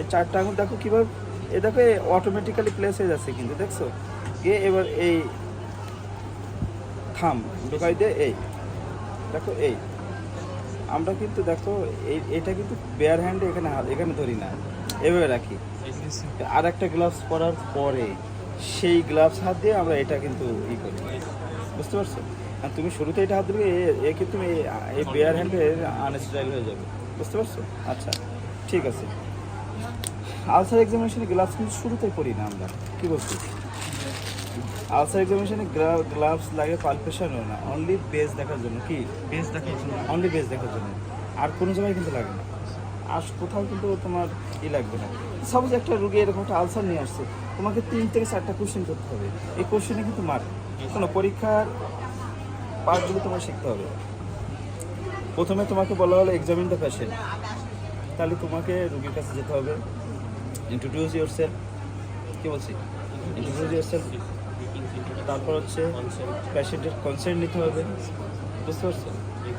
এই 4টা আঙুল দেখো কীভাবে, এ দেখো অটোমেটিক্যালি প্লেস হয়ে যাচ্ছে কিন্তু, দেখছো? গিয়ে এবার এই থাম ঢোকাই দিয়ে এই দেখো এই আমরা কিন্তু দেখো এটা কিন্তু বেয়ার হ্যান্ডে এখানে ধরি না, এভাবে রাখি। আর একটা গ্লাভস পরার পরে সেই গ্লাভস হাত দিয়ে আমরা এটা কিন্তু করি, বুঝতে পারছো? আর তুমি শুরুতে এটা হাত দিলে এ কিন্তু এই বেয়ার হ্যান্ডে আনস্টাইল হয়ে যাবে, বুঝতে পারছো? আচ্ছা ঠিক আছে। আলসার এক্সামিনেশনে গ্লাভস কিন্তু শুরুতেই পরি না আমরা, কী বলছি? আলসার এক্সামিনেশনে গ্লাভস লাগে পালপেশনও না, অনলি বেস দেখার জন্য। কি বেস দেখার জন্য? অনলি বেস দেখার জন্য, আর কোনো জায়গায় কিন্তু লাগে না, আর কোথাও কিন্তু তোমার লাগবে না। সাপোজ একটা রুগী এরকম একটা আলসার নিয়ে আসছে, তোমাকে 3 থেকে 4টা কোশ্চেন করতে হবে। এই কোশ্চেনে কিন্তু কোনো পরীক্ষার পার্টগুলো তোমার শিখতে হবে। প্রথমে তোমাকে বলা হলো এক্সামিন দ্য পেশেন্ট, তাহলে তোমাকে রুগীর কাছে যেতে হবে, ইন্ট্রোডিউস ইউর সেলফ। কী বলছি? Introduce yourself. তারপর হচ্ছে পেশেন্টের কনসেন্ট নিতে হবে, বুঝতে পারছো?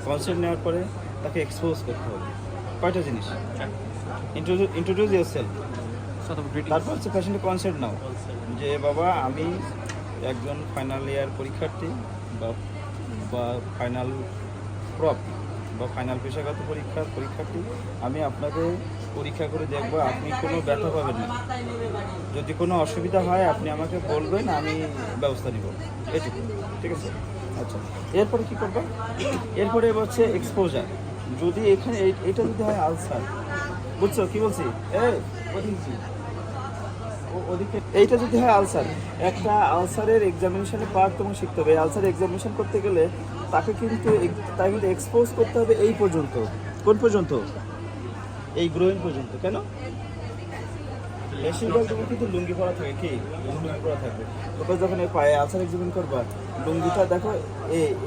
কনসেন্ট নেওয়ার পরে তাকে এক্সপোজ করতে হবে। কয়টা জিনিস? Introduce yourself. তারপর হচ্ছে পেশেন্টের কনসেন্ট নাও, যে বাবা আমি একজন ফাইনাল ইয়ার পরীক্ষার্থী বা ফাইনাল প্রপ বা ফাইনাল পেশাগত পরীক্ষার্থী, আমি আপনাকে পরীক্ষা করে দেখবো, আপনি কোনো ব্যথা পাবেন না, যদি কোনো অসুবিধা হয় আপনি আমাকে বলবেন, আমি ব্যবস্থা নিব, এটুকু, ঠিক আছে? আচ্ছা, এরপরে কী করবো? এরপরে হচ্ছে এক্সপোজার। যদি এখানে এটা যদি হয় আলসার, বুঝছো কী বলছি? ওদিকে এইটা যদি হয় আলসার, একটা আলসারের এক্সামিনেশনে পার্ট তোমাকে শিখতে হবে। আলসার এক্সামিনেশন করতে গেলে তাকে কিন্তু এক্সপোজ করতে হবে এই পর্যন্ত। কোন পর্যন্ত? এই গ্রোইন পর্যন্ত। কেন? বেশিরভাগ তুমি কিন্তু লুঙ্গি পরা থাকে, কি লুঙ্গি পরা থাকবে। ওটা যখন এই পায়ে আলসার এক্সামিন করবা, লুঙ্গিটা দেখো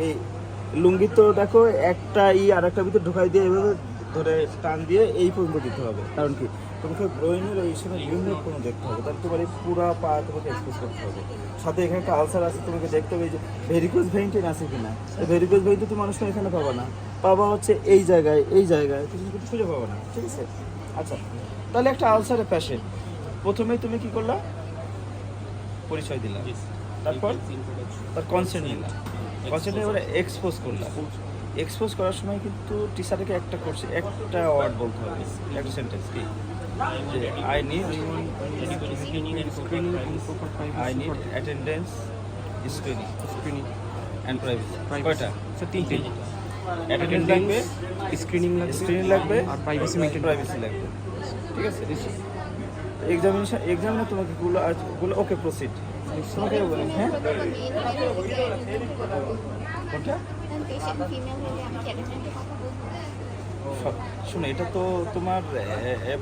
এই লুঙ্গি তো দেখো একটা আর একটা ভিতরে ঢোকাই দিয়ে এভাবে ধরে টান দিয়ে এই পর্যন্ত দিতে হবে। কারণ কি? তোমাকে গ্রোইনের ওই সময় বিভিন্ন কোনো দেখতে হবে, তাহলে তোমার এই পুরা পা তোমাকে এক্সপোজ করতে হবে। সাথে এখানে একটা আলসার আছে, তোমাকে দেখতে হবে যে ভেরিকোজ ভেইনটেন আছে কিনা। এই ভেরিকোজ ভেইন তো তুমি মানুষকে এখানে পাবা না, পাবা হচ্ছে এই জায়গায় তুমি কিন্তু খুঁজে পাবা না, ঠিক আছে? আচ্ছা, তাহলে একটা আলসারের পেশেন্ট প্রথমেই তুমি কি করলা? পরিচয় দিলা, তারপর তার কনসেন্ট নিলা, কনসেন্ট এবারে এক্সপোজ করলা। এক্সপোজ করার সময় কিন্তু টিচারকে একটা ওয়ার্ড বলতে হবে, একটা সেন্টেন্স। কি? যে I need attendance, screening and privacy. কয়টা? 3টে। অ্যাটেন্ডেন্স লাগবে, স্ক্রিনিং লাগবে, আর প্রাইভেসি লাগবে, ঠিক আছে? এক্সামিনে তোমাকে গুলো ওকে প্রসিড তোমাকে বলেন। হ্যাঁ, কোনটা? শোনো, এটা তো তোমার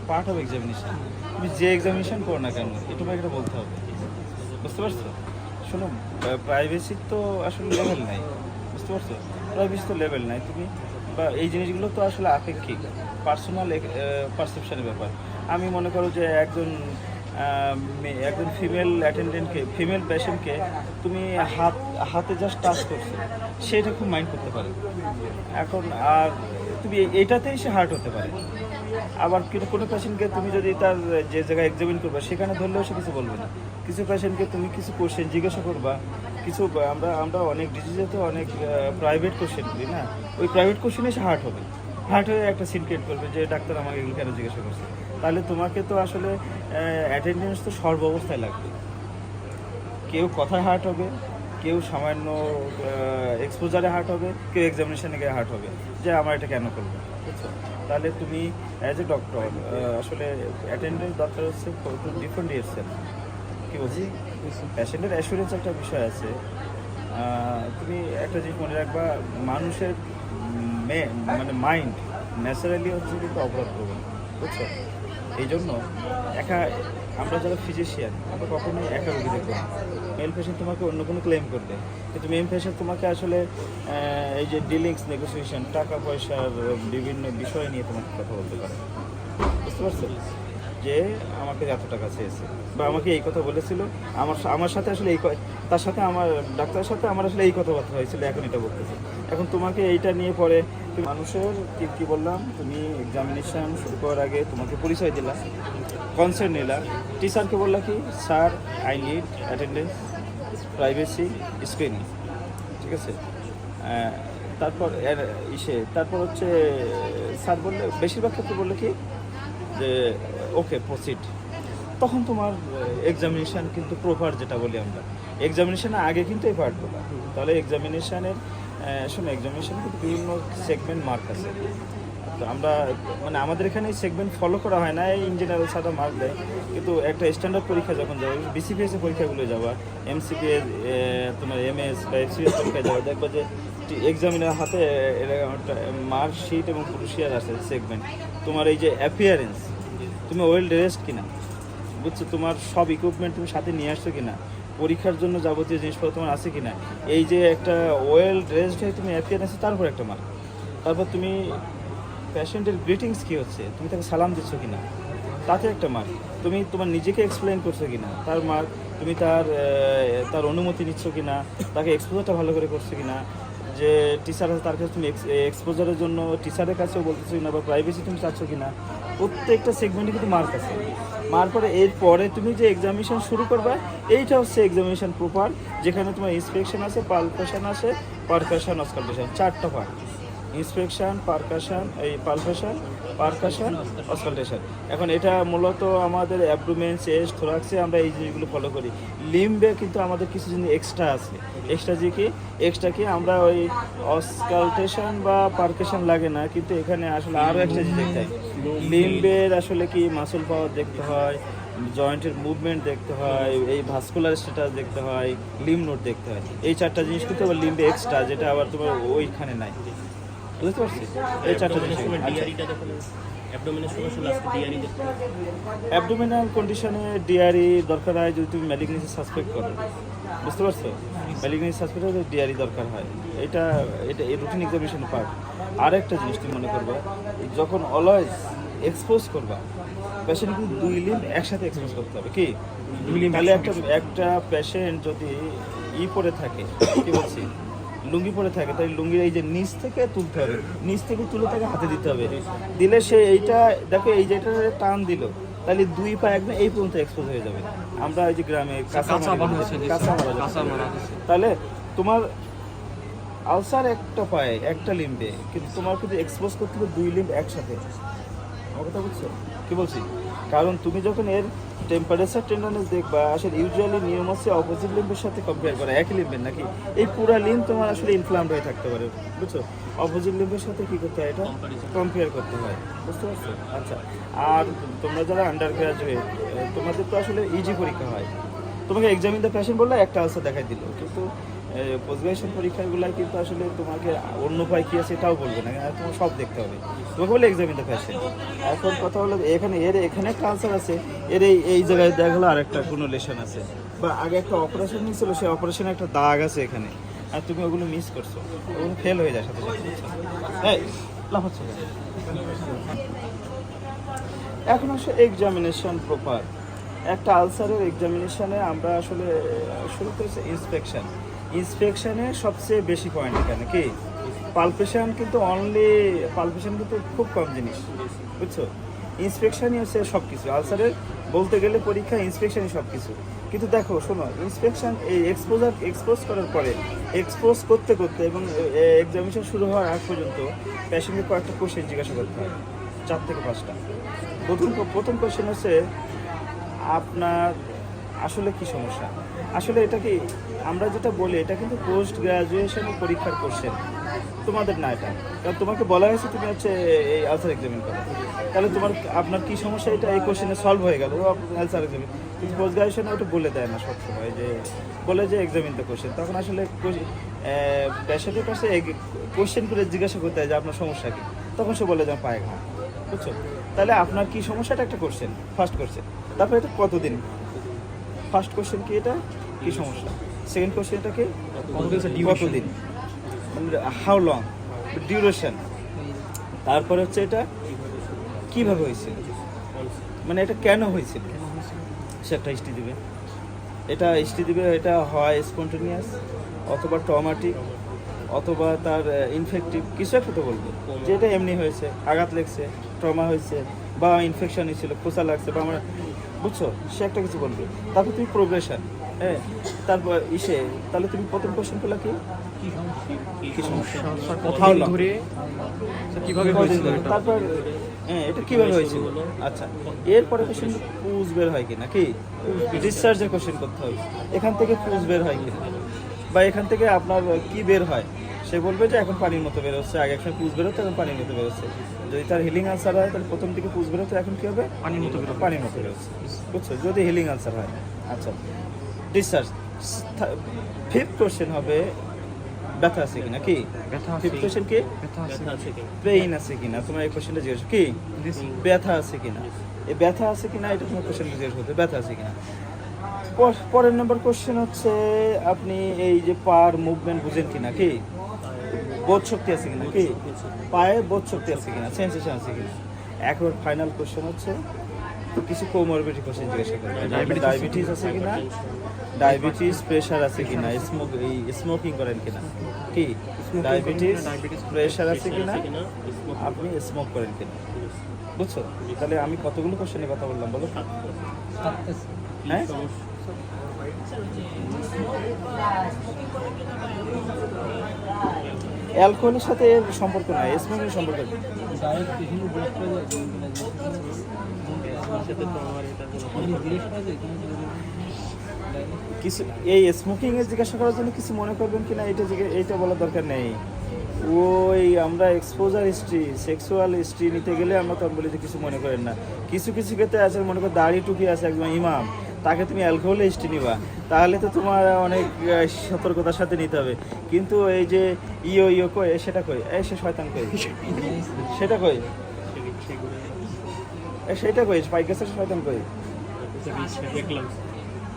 পার্ট অফ এক্সামিনেশন। তুমি যে এক্সামিনেশন করো না কেন তোমাকে এটা বলতে হবে, বুঝতে পারছো? শোনো, প্রাইভেসির তো আসলে লেভেল নাই, বুঝতে পারছো? প্রাইভেসি তো লেভেল নাই। তুমি বা এই জিনিসগুলো তো আসলে আপেক্ষিক, পার্সোনাল পারসেপশনের ব্যাপার। আমি মনে করো যে একজন ফিমেল ফিমেল পেশেন্টকে তুমি হাতে জাস্ট টাচ করছো, সেটা খুব মাইন্ড করতে পারে। এখন আর তুমি এইটাতেই সে হার্ট হতে পারে। আবার কোনো পেশেন্টকে তুমি যদি তার যে জায়গায় এক্সামিন করবা সেখানে ধরলেও সে কিছু বলবে না। কিছু পেশেন্টকে তুমি কিছু কোশ্চেন জিজ্ঞাসা করবা, কিছু আমরা অনেক ডিজিজে তো অনেক প্রাইভেট কোশ্চেন করি না, ওই প্রাইভেট কোশ্চেনে সে হার্ট হয়ে একটা সিন ক্রিয়েট করবে যে ডাক্তার আমাকে এগুলো কেন জিজ্ঞাসা করছে। তাহলে তোমাকে তো আসলে অ্যাটেন্ডেন্স তো সর্বাবস্থায় লাগবে। কেউ কথায় হার্ট হবে, কেউ সামান্য এক্সপোজারে হার্ট হবে, কেউ এক্সামিনেশনে গিয়ে হার্ট হবে যে আমার এটা কেন করবে, বুঝছো? তাহলে তুমি অ্যাজ এ ডক্টর আসলে অ্যাটেন্ডেন্স দরকার হচ্ছে ডিফারেন্ট ইয়ারসেল। কী বলছি? পেশেন্টের অ্যাসুরেন্স একটা বিষয় আছে। তুমি একটা জিনিস মনে রাখবা, মানুষের মানে মাইন্ড ন্যাচারালি হচ্ছে কিন্তু অপরাধ প্রবণ, বুঝছো? এই জন্য আমরা যারা ফিজিশিয়ান আমরা কখনোই একা রোগী দেখবো না। মেল পেশেন্ট তোমাকে অন্য কোনো ক্লেম করবে, কিন্তু মেল পেশেন্ট তোমাকে আসলে এই যে ডিলিংস নেগোসিয়েশন, টাকা পয়সার বিভিন্ন বিষয় নিয়ে তোমাকে কথা বলতে পারে, বুঝতে পারছো? যে আমাকে এত টাকা চেয়েছে বা আমাকে এই কথা বলেছিল, আমার সাথে আসলে তার সাথে আমার ডাক্তারের সাথে আমার আসলে এই কথাবার্তা হয়েছিল, এখন এটা বলতেছে। এখন তোমাকে এইটা নিয়ে পরে মানুষের কি বললাম, তুমি এক্সামিনেশন শুরু করার আগে তোমাকে পরিচয় দিলাম, কনসেন্ট নিলা, টিচারকে বললা কি sir I need attendance, privacy, screening, ঠিক আছে। তারপর তারপর হচ্ছে স্যার বললে, বেশিরভাগ ক্ষেত্রে বললে কি যে ওকে প্রসিড। তখন তোমার এক্সামিনেশান কিন্তু প্রপার, যেটা বলি আমরা এক্সামিনেশানের আগে কিন্তু এই পার্টগুলো। তাহলে এক্সামিনেশানের শোনো, এক্সামিনেশান কিন্তু বিভিন্ন সেগমেন্ট মার্ক আছে। তো আমরা মানে আমাদের এখানে সেগমেন্ট ফলো করা হয় না, এই ইঞ্জিনিয়ার সাথে মার্ক দেয়। কিন্তু একটা স্ট্যান্ডার্ড পরীক্ষা যখন যাবে, বিসিপিএস এর পরীক্ষাগুলো যাবা, এমসিপিএস, তোমার এমএস বা এফসিএস পরীক্ষা যাবে, দেখবা যে এক্সামিনার হাতে একটা মার্কশিট এবং ক্রুশিয়ার আছে সেগমেন্ট। তোমার এই যে অ্যাপিয়ারেন্স, তুমি ওয়েল ড্রেসড কিনা, বুঝছো, তোমার সব ইকুইপমেন্ট তুমি সাথে নিয়ে আসছো কিনা, পরীক্ষার জন্য যাবতীয় জিনিসপত্র তোমার আছে কিনা, এই যে একটা ওয়েল ড্রেসড হয়ে তুমি অ্যাপিয়ারেন্স, তারপর একটা মার্ক। তারপর তুমি পেশেন্টের গ্রিটিংস কী হচ্ছে, তুমি তাকে সালাম দিচ্ছ কিনা, তাতে একটা মার্ক। তুমি তোমার নিজেকে এক্সপ্লেন করছো কিনা, তার মার্ক। তুমি তার অনুমতি নিচ্ছ কিনা, তাকে এক্সপোজারটা ভালো করে করছো কিনা, যে টিচার আছে তার কাছে তুমি এক্সপোজারের জন্য টিচারের কাছেও বলতেছো কিনা, বা প্রাইভেসি তুমি চাচ্ছ কিনা। প্রত্যেকটা সেগমেন্টে কিন্তু মার্ক আছে। মার্ক পরে এরপরে তুমি যে এক্সামিনেশন শুরু করবে, এইটা হচ্ছে এক্সামিনেশন প্রপার, যেখানে তোমার ইন্সপেকশন আছে, পালপেশন আছে, পারকাশন, অসকালটেশন, 4টা পার্ট। Inspection, percussion, auscultation. এখন এটা মূলত আমাদের অ্যাবডোমেন, চেস্ট, থোরাক্সে আমরা এই জিনিসগুলো ফলো করি। লিম্বে কিন্তু আমাদের কিছু জিনিস এক্সট্রা আছে। এক্সট্রা কি আমরা ওই অসকালটেশন বা পারকাশন লাগে না, কিন্তু এখানে আসলে আরও একটা জিনিস দেখতে হয়। লিম্বের আসলে কি মাসল পাওয়ার দেখতে হয়, জয়েন্টের মুভমেন্ট দেখতে হয়, এই ভাস্কুলার স্ট্যাটাস দেখতে হয়, লিম্ব নোট দেখতে হয়। এই 4টা জিনিস কিন্তু আবার লিম্বে এক্সট্রা, যেটা আবার তোমার ওইখানে নাই। বুঝতে পারছি? এই 4টা জিনিস। অ্যাবডোমিনাল কন্ডিশনে ডিআরই দরকার হয় যদি তুমি ম্যালিগনেন্সি সাসপেক্ট করো। বুঝতে পারছো? ম্যালিগনেন্সি সাসপেক্ট হলে ডিআরই দরকার হয়। এটা এই রুটিন এক্সামিনেশন পার্ট। আরেকটা জিনিস তুমি মনে করবা, যখন অলওয়েজ এক্সপোজ করবা, পেশেন্ট কিন্তু 2 লিম্ব একসাথে এক্সপোজ করতে হবে। কি 2 লিম্ব? তাহলে একটা পেশেন্ট যদি পরে থাকে, কি বলছি, লুঙ্গি পরে থাকে, তাই লুঙ্গির এই যে নিচ থেকে তুলতে হবে, নিচ থেকে তুলে তাকে হাতে দিতে হবে। দিলে সে এইটা দেখো, এই যে এটা টান দিল, তাহলে 2 পা একদম এই পর্যন্ত এক্সপোজ হয়ে যাবে। আমরা এই যে গ্রামে কাঁচা মারা, তাহলে তোমার আলসার একটা পায়ে, একটা লিম্বে, কিন্তু তোমার কিন্তু এক্সপোজ করতে হবে 2 লিম্ব একসাথে। আমার কথা বুঝছো কি বলছি? কারণ তুমি যখন এর টেম্পারেচার টেন্ডারনেস দেখবা, আসলে ইউজুয়ালি নিয়ম হচ্ছে অপোজিট লিম্বের সাথে কম্পেয়ার করা, একই লিম্বের নাকি এই পুরা লিম্ব তোমার আসলে ইনফ্লামড হয়ে থাকতে পারে, বুঝছো? অপোজিট লিম্বের সাথে কী করতে হয়, এটা কম্পেয়ার করতে হয়। বুঝতে পারছো? আচ্ছা, আর তোমরা যারা আন্ডার গ্রাজুয়েট, তোমাদের তো আসলে ইজি পরীক্ষা হয়। তোমাকে এক্সামিন দ্য প্যাশন বললে একটা আনসার দেখাই দিল, কিন্তু পোস্ট গ্রাজুয়েশন পরীক্ষাগুলো কিন্তু আসলে তোমাকে অন্য উপায় কী আছে এটাও বলবে না, তোমার সব দেখতে হবে। তোমাকে বলে এক্সামিন দ্য প্যাশন। এখন কথা হলো এখানে একটা আনসার আছে, এই জায়গায় দেখা গেলো আরেকটা কোনো লেশন আছে, বা আগে একটা অপারেশন নিয়েছিল, সেই অপারেশনে একটা দাগ আছে এখানে, আর তুমি ওগুলো মিস করছো, ওগুলো ফেল হয়ে যায় সাথে সাথে। লাফাচ্ছো কেন? এখন আসলে এক্সামিনেশন প্রপার একটা আলসারের এক্সামিনেশনে আমরা আসলে শুরু করেছি ইন্সপেকশনে সবচেয়ে বেশি পয়েন্ট এখানে কি পালপেশন, কিন্তু পালপেশন কিন্তু খুব কম জিনিস, বুঝছো? ইন্সপেকশনই হচ্ছে সব কিছু আলসারের, বলতে গেলে পরীক্ষা ইন্সপেকশনই সব কিছু। কিন্তু দেখো শোনো, ইন্সপেকশন এই এক্সপোজ করার পরে, এক্সপোজ করতে করতে এবং এক্সামিনেশন শুরু হওয়ার আগ পর্যন্ত পেশেন্টকে কয়েকটা কোশ্চেন জিজ্ঞাসা করতে হয়, 4 থেকে 5টা। প্রথম কোশ্চেন হচ্ছে আপনার আসলে কি সমস্যা। আসলে এটা কি আমরা যেটা বলি, এটা কিন্তু পোস্ট গ্রাজুয়েশনের পরীক্ষার কোশ্চেন, তোমাদের না এটা। কারণ তোমাকে বলা হয়েছে তুমি হচ্ছে এই আলসার এক্সামিন করো, তাহলে আপনার কি সমস্যা এটা এই কোশ্চেনে সলভ হয়ে গেল, আলসার এক্সামিন। কিন্তু পোস্ট গ্রাজুয়েশনে ওটা বলে দেয় না সবসময়, যে বলে যে এক্সামিন দ্য কোশ্চেন। তখন আসলে পেশেন্টের কাছে কোশ্চেন করে জিজ্ঞাসা করতে হয় যে আপনার সমস্যা কি, তখন সে বলে যে আমার পায়ে ঘা, বুঝছো? তাহলে আপনার কি সমস্যাটা একটা কোশ্চেন, ফার্স্ট কোশ্চেন। তারপরে এটা কতদিন, ফার্স্ট কোশ্চেন কি, এটা কি সমস্যা। সেকেন্ড কোশ্চেন এটা কি কতদিন, হাউ লং, ডিউরেশন। তারপরে হচ্ছে এটা কিভাবে হয়েছিল, মানে এটা কেন হয়েছিল, সে একটা হিস্ট্রি দিবে। এটা হয় স্পন্টেনিয়াস, অথবা ট্রমাটিক, অথবা তার ইনফেক্টিভ, কিছু একটা তো বলবে যে এটা এমনি হয়েছে, আঘাত লেগছে, ট্রমা হয়েছে, বা ইনফেকশন হয়েছিল, খোঁচা লাগছে, বা আমরা বুঝছো, সে একটা কিছু বলবে, তারপর তুমি প্রোগ্রেশন, হ্যাঁ, তারপর তাহলে তুমি প্রথম কোশ্চেন পেলা কি কি সমস্যা, কতদিন ধরে কিভাবে হয়েছিল এটা? তারপর হ্যাঁ এটা কিভাবে হয়েছিল। আচ্ছা, এরপরে কোশ্চেন পুজ বের হয় কিনা, কি ডিসচার্জের কোশ্চেন করতে হবে, এখান থেকে পুজ বের হয় কিনা, বা এখান থেকে আপনার কি বের হয়, সে বলবে যে এখন পানির মতো বেরোচ্ছে, আগে একসময় পুজ বেরোতো এখন পানির মতো বেরোচ্ছে। যদি তার হিলিং আনসার হয় তাহলে প্রথম দিকে পুজ বেরোতো, এখন কি হবে পানির মতো বেরোবে। পানির মতো বেরোচ্ছে, বুঝছো, যদি হিলিং আনসার হয়। আচ্ছা, ডিসচার্জ। ফিফথ কোশ্চেন হবে ব্যথা আছে কিনা, কি ব্যথা আছে। ফিফথ কোশ্চেন কি ব্যথা আছে। পেইন আছে কিনা, তোমার এই কোশ্চেনটা জিজ্ঞেস কি ব্যথা আছে কিনা, এই ব্যথা আছে কিনা এটা তোমার কোশ্চেন জিজ্ঞেস করতে, ব্যথা আছে কিনা। পরের নম্বর কোশ্চেন হচ্ছে আপনি এই যে পার মুভমেন্ট বুঝেন কিনা, কি বোধ শক্তি আছে কিনা, কি পায়ে বোধ শক্তি আছে কিনা, সেন্সেশন আছে কিনা। একবার ফাইনাল কোশ্চেন হচ্ছে কিছু কোমরবিডিটি কোশ্চেন জিজ্ঞাসা করবে, ডায়াবেটিস আছে কিনা, ডায়াবেটিস প্রেশার আছে কিনা, স্মোকিং করেন কিনা, কি ডায়াবেটিস প্রেশার আছে কিনা, আপনি স্মোক করেন কিনা, বুঝছো। তাহলে আমি কতগুলো কোশ্চেনের কথা বললাম বলো, হ্যাঁ অ্যালকোহলের সাথে এর সম্পর্ক নাই, স্মোকের সম্পর্ক নেই। কিছু এই স্মোকিং এর জিজ্ঞাসা করার জন্য কিছু মনে করবেন কিনা এইটা বলার দরকার নেই। ওই আমরা এক্সপোজার হিস্ট্রি, সেক্সুয়াল হিস্ট্রি নিতে গেলে আমরা তো বলি যে কিছু মনে করেন না। কিছু কিছু ক্ষেত্রে আছে, মনে করো দাড়ি টুকি আছে একদম ইমাম, তাকে তুমি অ্যালকোহলের হিস্ট্রি নিবা, তাহলে তো তোমার অনেক সতর্কতার সাথে নিতে হবে। কিন্তু এই যে ইয়ো কই সেটা কই, সে শয়তান কই, সেটা কই, সেটা কই পাইকাসের শয়তান কই,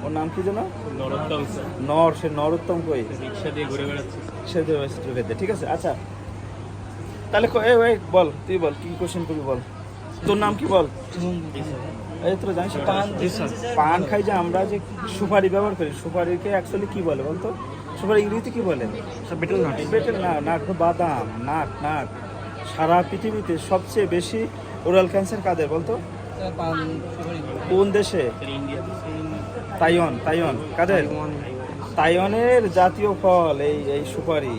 ওর নাম কি যেন সে নরোত্তম কই, সে ঠিক আছে। আচ্ছা তাহলে বল, তুই বল কি কোশ্চেন করবি, বল তোর নাম কি বল। এই তোরা জানিস পান খাই যে আমরা যে সুপারি ব্যবহার করি, সুপারিকে অ্যাকচুয়ালি কি বলে বলতো, সুপারি ইংরেজিতে কি বলে, বেটেল নাট, বাদাম, নাট। সারা পৃথিবীতে সবচেয়ে বেশি ওরাল ক্যান্সার কাদের বলতো, কোন দেশে, তাইওয়ান কাদের, তাইওয়ানের জাতীয় ফল এই সুপারি,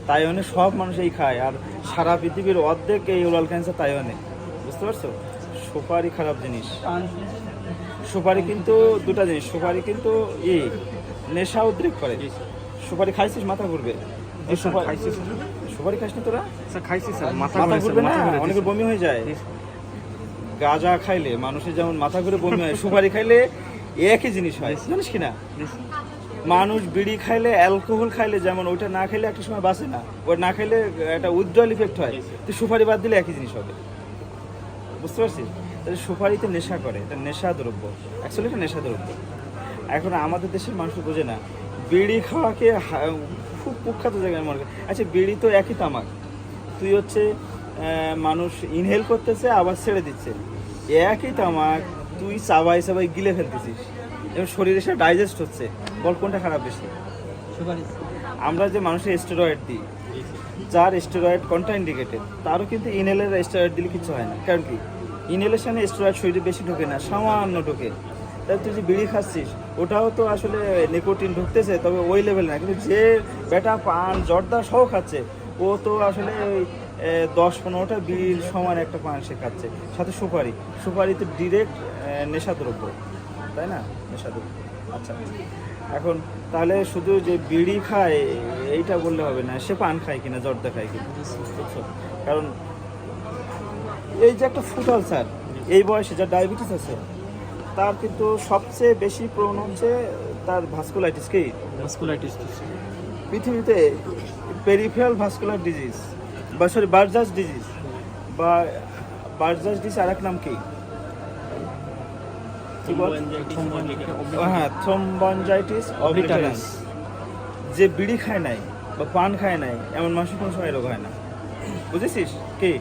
তাইওয়ানে সব মানুষ এই খায়, আর সারা পৃথিবীর অর্ধেক এই ওরাল ক্যান্সার তাইওয়ানে, বুঝতে পারছো। সুপারি খারাপ জিনিস, সুপারি কিন্তু দুটা জিনিস, সুপারি কিন্তু নেশা উদ্রেক করে। সুপারি খাইছিস মাথা ঘুরবে, সুপারি খাইস না তোরা, মাথা ঘুরবে না, অনেকের বমি হয়ে যায়। গাঁজা খাইলে মানুষের যেমন মাথা ঘুরে বমি হয়, সুপারি খাইলে একই জিনিস হয়, জানিস কিনা। মানুষ বিড়ি খাইলে, অ্যালকোহল খাইলে যেমন ওইটা না খাইলে একটা সময় বাঁচে না, ওটা না খাইলে একটা উইথড্রয়াল ইফেক্ট হয়, তো সুপারি বাদ দিলে একই জিনিস হবে, বুঝতে পারছিস। তাহলে সুপারিতে নেশা করে, এটা নেশা দ্রব্য, অ্যাকচুয়ালি এটা নেশা দ্রব্য। এখন আমাদের দেশের মানুষ বোঝে না, বিড়ি খাওয়াকে খুব কুখ্যাত জায়গায় মনে করে। আচ্ছা বিড়ি তো একই তামাক, তুই হচ্ছে মানুষ ইনহেল করতেছে আবার ছেড়ে দিচ্ছে, একই তামাক তুই চাবাই গিলে ফেলতেছিস এবং শরীরে সে ডাইজেস্ট হচ্ছে, বল কোনটা খারাপ বেশি। আমরা যে মানুষের স্টেরয়েড দিই, যার স্টেরয়েড কন্ট্রাইন্ডিকেটেড, তারও কিন্তু ইনহেলের স্টেরয়েড দিলে কিছু হয় না, কারণ কি ইনহেলেশনে স্টেরয়েড শরীরে বেশি ঢোকে না, সামান্য ঢোকে। তাই তুই যে বিড়ি খাচ্ছিস ওটাও তো আসলে নিকোটিন ঢুকতেছে, তবে ওই লেভেল না। কিন্তু যে বেটা পান জর্দা সহ খাচ্ছে, ও তো আসলে ওই 10-15টা বিড়ির সমান একটা পান সে খাচ্ছে, সাথে সুপারি তো ডিরেক্ট নেশাদ্রব্য, তাই না, নেশাদ্রব্য। আচ্ছা এখন তাহলে শুধু যে বিড়ি খায় এইটা বললে হবে না, সে পান খায় কিনা, জর্দা খায় কিনা, বুঝছো। কারণ এই যে একটা ফুড আলসার, এই বয়সে যার ডায়াবেটিস আছে তার কিন্তু সবচেয়ে বেশি প্রবণ হচ্ছে তার ভাস্কুলাইটিস। কি ভাস্কুলাইটিস পৃথিবীতে পেরিফেরাল ভাস্কুলার ডিজিজ, বা সরি বার্জাস ডিজিজ, বা বার্জাস ডিজিজ আর এক নাম কি, হ্যাঁ থ্রম্বনজাইটিস অবলিটারেন্স। যে বিড়ি খায় নাই বা পান খায় নাই এমন মানুষের কোনো সময় রোগ হয় না, বুঝেছিস। কি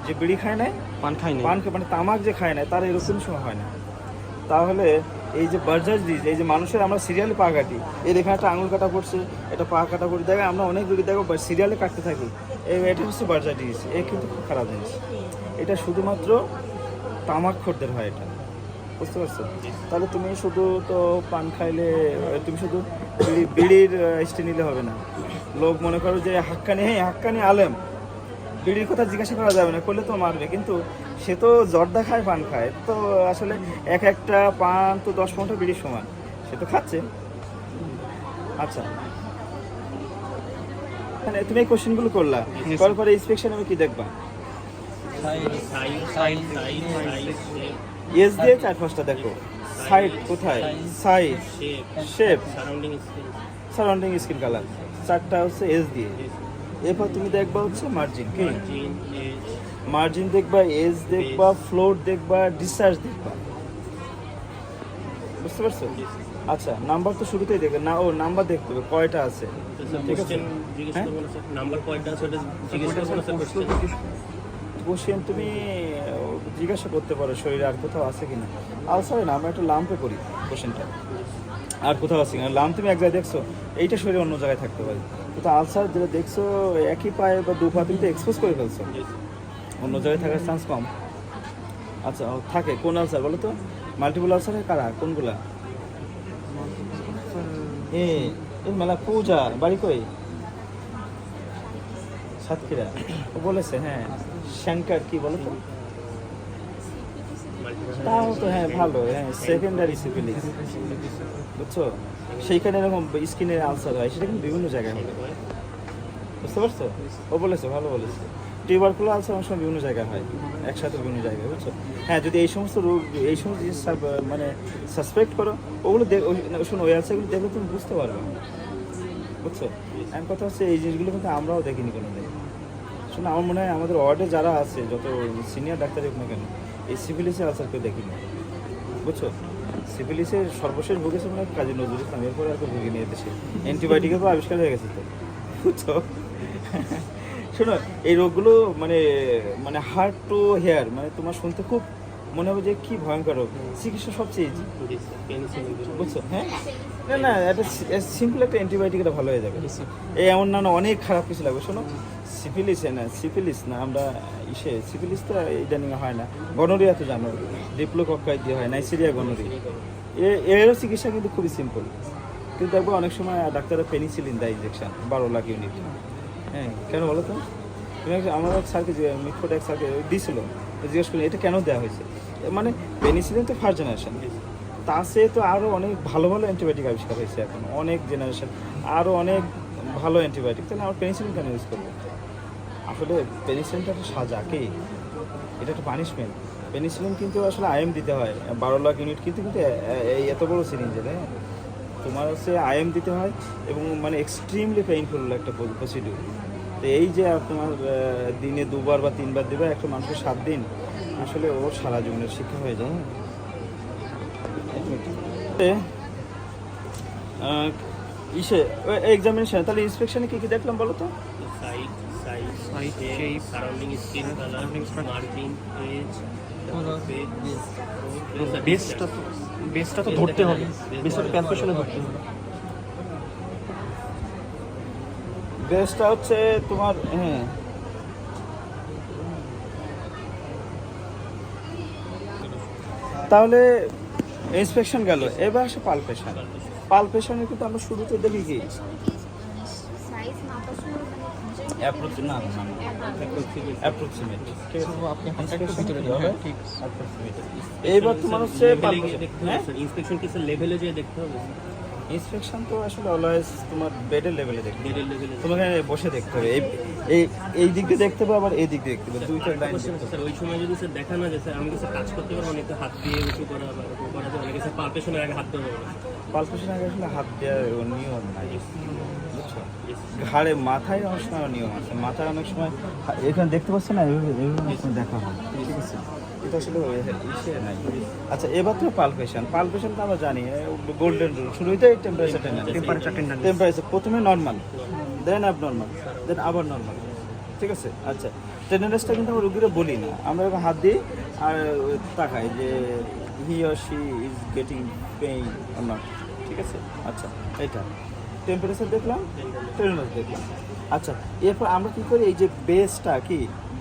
যে বিড়ি খায় নাই, পান মানে তামাক যে খায় নাই, তার এরকম সময় হয় না। তাহলে এই যে বার্জাস ডিজিজ, এই যে মানুষের আমরা সিরিয়ালে পা কাটি, এর এখানে একটা আঙুল কাটা পড়ছে, এটা পা কাটা পড়ে, দেখো আমরা অনেক রোগী দেখো সিরিয়ালে কাটতে থাকি, এটা হচ্ছে বার্জাস ডিজিজ। এ কিন্তু খুব খারাপ জিনিস, এটা শুধুমাত্র তামাকখোরদের হয়, এটা বুঝতে পারছো? তাহলে তুমি শুধু তো পান খাইলে তুমি শুধু বিড়ির স্টে নিলে হবে না। লোক মনে করো যে হাক্কানি আলেম, বিড়ির কথা জিজ্ঞাসা করা যাবে না, করলে তো মারবে, কিন্তু সে তো জর্দা খায়, পান খায়, তো আসলে একটা পান তো 10-15 বিড়ির সমান, সে তো খাচ্ছে। আচ্ছা, মানে তুমি এই কোশ্চেনগুলো করলা, করার পরে ইন্সপেকশন আমি কি দেখবা? এস দিয়ে 4-5টা দেখো। সাইড কোথায়? Side, shape, surrounding skin colour, 4টা হচ্ছে এস দিয়ে। এরপর তুমি দেখবা হচ্ছে মার্জিন, কি মার্জিন দেখবা, এজ দেখবা, ফ্লোর দেখবা, ডিসচার্জ দেখবা। বুঝতে পারছো? আচ্ছা, নাম্বার তো শুরুতেই দেখবে না, ও নাম্বার দেখতে হবে কয়টা আছে, ঠিক আছে? কোশ্চেন তুমি জিজ্ঞাসা করতে পারো শরীরে আর কোথাও আছে কিনা। আলসারে না, আমরা একটা লাম্পে করি কোশ্চেনটা, আর কোথাও আছে কিনা। লাম্প তুমি এক জায়গায় দেখছো, এইটা শরীরে অন্য জায়গায় থাকতে পারে, কিন্তু আলসার যেটা দেখছো একই পায়ে বা 2 পা তুমি তো এক্সপোজ করে ফেলছো, অন্য জায়গায় থাকার চান্স কম। আচ্ছা, থাকে কোন আলসার বলো তো? মাল্টিপল আলসারের কারা, কোনগুলা? এ মেলা পূজা বাড়ি কই? সাতক্ষীরা। ও বলেছে, হ্যাঁ। শঙ্কর কি বলো তো? তাও তো হ্যাঁ, ভালো, হ্যাঁ, সেকেন্ডারি সিফিলিস, বুঝছো? সেইখানে এরকম স্কিনের আলসার হয়, সেটা কিন্তু বিভিন্ন জায়গায় হবে, বুঝতে পারছো? ও বলেছে, ভালো বলেছে। টিউবারকুলার আলসার অনেক সময় বিভিন্ন জায়গায় হয়, একসাথে বিভিন্ন জায়গায়, বুঝছো? হ্যাঁ, যদি এই সমস্ত রোগ, এই সমস্ত জিনিস মানে সাসপেক্ট করো, ওগুলো শোনো, ওই আলসারগুলো দেখলে তুমি বুঝতে পারবে, বুঝছো? এমন কথা হচ্ছে, এই জিনিসগুলো কিন্তু আমরাও দেখিনি কোনো দিন। শোনো, আমার মনে হয় আমাদের ওয়ার্ডে যারা আছে, যত সিনিয়র ডাক্তার হোক না কেন, এই সিফিলিসের আলসার কেউ দেখিনি, বুঝছো? সিফিলিসের সর্বশেষ ভুগেছে মনে হয় কাজী নজরুল ইসলাম, এরপরে আর কেউ ভুগিনি এদেশে। অ্যান্টিবায়োটিকের তো আবিষ্কার হয়ে গেছে তো, বুঝছো? শোনো, এই রোগগুলো মানে মানে হার্ট টু হেয়ার, মানে তোমার শুনতে খুব মনে হবে যে কি ভয়ঙ্কর রোগ, চিকিৎসা সবচেয়ে ইজি, বুঝছো? হ্যাঁ, না এটা সিম্পল একটা অ্যান্টিবায়োটিক, এটা ভালো হয়ে যাবে। এই এমন না অনেক খারাপ কিছু লাগবে। শোনো, সিফিলিস না আমরা সিফিলিস তো ইদানিং হয় না, গনোরিয়া তো জানো, ডিপ্লোকক্কাই দিয়ে হয়, নাইসেরিয়া গনোরিয়া, এরও চিকিৎসা কিন্তু খুবই সিম্পল, কিন্তু দেখবো অনেক সময় ডাক্তাররা পেনিসিলিন দেয় ইঞ্জেকশন 12 লাখ ইউনিট। হ্যাঁ, কেন বলো তো? তুমি আমার এক স্যারকে মিটফোর্ড এক স্যারকে দিয়েছিল, জিজ্ঞেস করি এটা কেন দেওয়া হয়েছে, মানে পেনিসিলিন তো ফার্স্ট জেনারেশন, তা সে তো আরও অনেক ভালো ভালো অ্যান্টিবায়োটিক আবিষ্কার হয়েছে এখন, অনেক জেনারেশন, আরও অনেক ভালো অ্যান্টিবায়োটিক, তাহলে আমার পেনিসিলিন কেন ইউজ করবো? আসলে পেনিসিলিনটা একটা সাজা, কি এটা একটা পানিশমেন্ট। পেনিসিলিন কিন্তু আসলে আইএম দিতে হয় 12 লাখ ইউনিট, কিন্তু এই এত বড় সিরিঞ্জে, হ্যাঁ, তোমার হচ্ছে আইএম দিতে হয়, এবং মানে এক্সট্রিমলি পেইনফুল একটা প্রসিডিউর। তো এই যে তোমার দিনে 2বার বা 3বার দেবে একটা মানুষের 7 দিন, আসলে ওর সারা জীবনের শিক্ষা হয়ে যায়। ইসে এক্সামিনেশন, তাহলে ইন্সপেকশনে কি কি দেখলাম বলো তো? বেসটা তো ধরতে হবে, বেসটা ক্যালকুলেশনে ধরতে হবে। বেসটা হচ্ছে তোমার, হ্যাঁ, তাহলে ইন্সপেকশন গেল, এবার আসে পালপেশন। পালপেশনে কিন্তু আমরা শুরুতে দেখি কি অ্যাপ্রক্সিমেট, এইবার তোমার হচ্ছে ইন্সপেকশন কি স্যার লেভেলে যে দেখতে হবে? ইন্সপেকশন তো আসলে অলওয়েজ তোমার বেডের লেভেলে দেখতে হবে, তোমাকে বসে দেখতে হবে, এই দিক দিয়ে দেখতে হবে, আবার এই দিক দিয়ে দেখতে হবে, দুইটা লাইন। স্যার ওই সময় যদি স্যার দেখা না যায়, স্যার আমি কিছু কাজ করতে পারবো, অনেকে হাত দিয়ে উঁচু করা বা এরকম করা যায়, অনেকে স্যার পালপেশনের আগে হাত দেওয়া হবে। পালপেশন আগে আসলে হাত দেওয়ার নিয়ম নাই, বুঝছো? ঘাড়ে মাথায় অনেক সময় নিয়ম আছে, মাথায় অনেক সময় এখানে দেখতে পাচ্ছ না, এভাবে অনেক সময় দেখা হয়, ঠিক আছে? এটা আসলে ইসে নাই। আচ্ছা, এবার তো পালপেশন তো আমরা জানি গোল্ডেন রুল, শুরুতেই টেম্পারেচার প্রথমে নর্মাল, দেন অ্যাবনর্মাল, দেন আবার নর্মাল, ঠিক আছে? আচ্ছা, টেন্ডারনেসটা কিন্তু আমরা রুগীরা বলি না, আমরা এরকম হাত দিই আর তাকাই যে he or she is getting pain or not, ঠিক আছে? আচ্ছা, এটা টেম্পারেচার দেখলাম, টেন্ডারনেস দেখলাম। আচ্ছা, এরপর আমরা কী করি, এই যে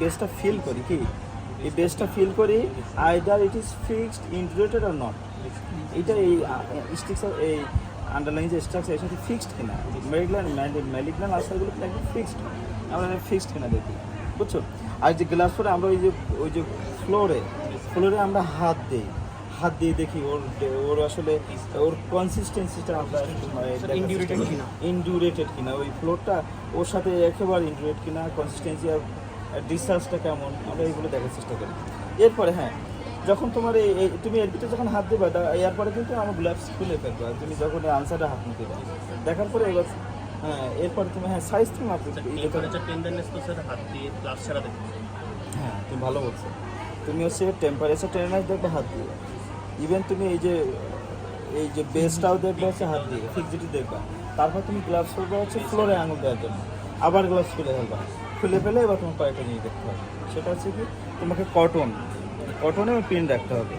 বেসটা ফিল করি, কি এই বেসটা ফিল করি either it is fixed integrated or not. এটা এই স্ট্রাকচার এই আন্ডারলাইন যে স্ট্রাকচার এর সাথে ফিক্সড কিনা, ম্যালিগন্যান্ট আলসারগুলো একদম ফিক্সড, আমরা ফিক্সড কিনা দেখি, বুঝছো। আর যে গ্লাস ফ্লোরে আমরা ওই যে ফ্লোরে আমরা হাত দিয়ে দেখি ওর আসলে ওর কনসিস্টেন্সিটা আমরা ইনডিউরেটেড কিনা, ওই ফ্লোরটা ওর সাথে একেবারে ইনডিউরেট কিনা, কনসিস্টেন্সি আর ডিসচার্জটা কেমন, আমরা এইগুলো দেখার চেষ্টা করি। এরপরে হ্যাঁ, যখন তোমার তুমি এর ভিতরে যখন হাত দেবে এরপরে কিন্তু আমার গ্লাভস খুলে ফেলবে, আর তুমি যখন আনসারটা হাত নিতে পারো দেখার পরে এবার হ্যাঁ এরপরে তুমি হ্যাঁ সাইজ তুমি টেন্ডারনেস তো স্যার হাত দিয়ে গ্লাভস ছাড়া দেখতে। হ্যাঁ তুমি ভালো বলছো, তুমি হচ্ছে টেম্পারেচার টেন্ডারনেস দেখবে হাত দিয়ে, ইভেন তুমি এই যে বেসটাও দেখবে হচ্ছে হাত দিয়ে, ফিক্সিটি দেখবা। তারপর তুমি গ্লাভস করবে হচ্ছে ফ্লোরে আঙুল দেওয়ার জন্য, আবার গ্লাভস খুলে ফেলে এবার তোমার কয়েকটা জিনিস দেখতে হবে। সেটা হচ্ছে কি তোমাকে কটনে পিন রাখতে হবে,